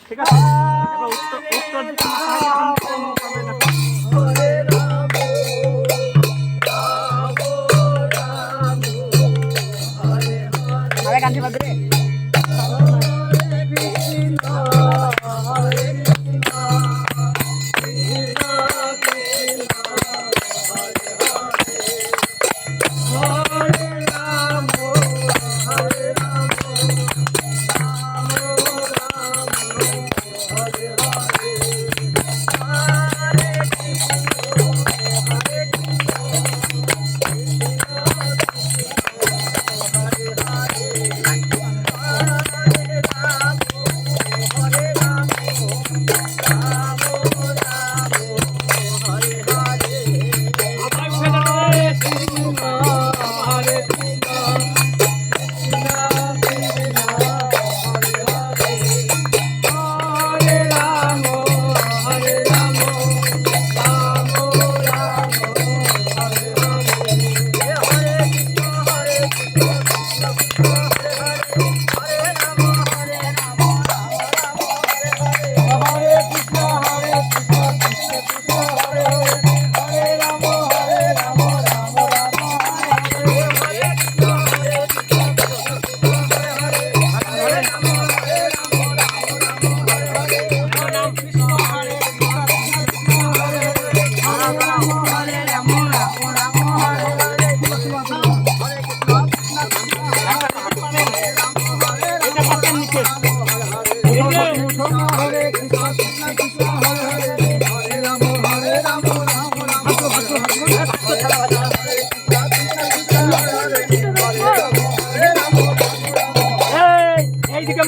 ঠিক আছে উত্তর দিকে গান্ধী বাদ রে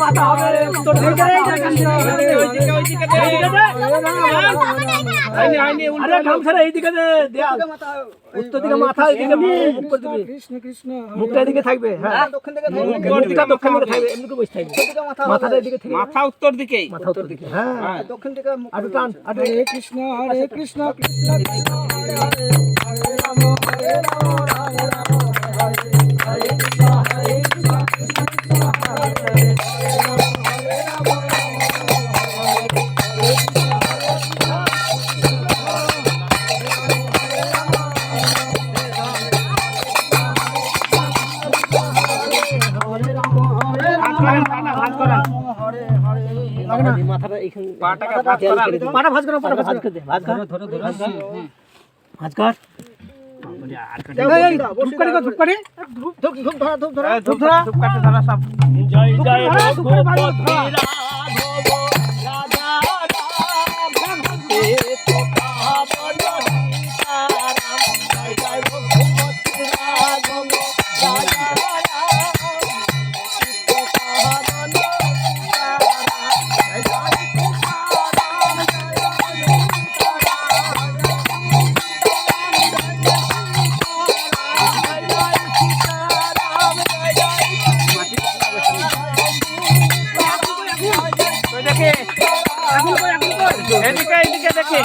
মাথা হবে উত্তর দিকে ওইদিকে আরে গামছাটা এইদিকে দে উত্তর দিকে মাথা এইদিকে মুখ করে দিবি কৃষ্ণ কৃষ্ণ মুখটা এদিকে থাকবে হ্যাঁ দক্ষিণ দিকে থাকবে দক্ষিণ দিকে থাকবে এমনি করে বসে থাকবে মাথাটা এদিকে থাকবে মাথা উত্তর দিকে হ্যাঁ দক্ষিণ দিকে আটু টান আটু হরে কৃষ্ণ কৃষ্ণ কৃষ্ণ হরে হরে হরে রাম হরে রাম রাম রাম হরে হরে কৃষ্ণ কৃষ্ণ কৃষ্ণ হরে মাথাটা এইখানে পাটাকে ভাঁজ করো পাটা ভাঁজ করে দে ভাঁজ কর ধরো ভাঁজ কর ধূপ করে ধূপ করে ধূপ ধরা সব জয় জয় রঘুপতি রাঘব রাজা রাম হে তোকা বলো সীতারাম জয় জয় রঘুপতি রাঘব রাজা এদিকে দেখে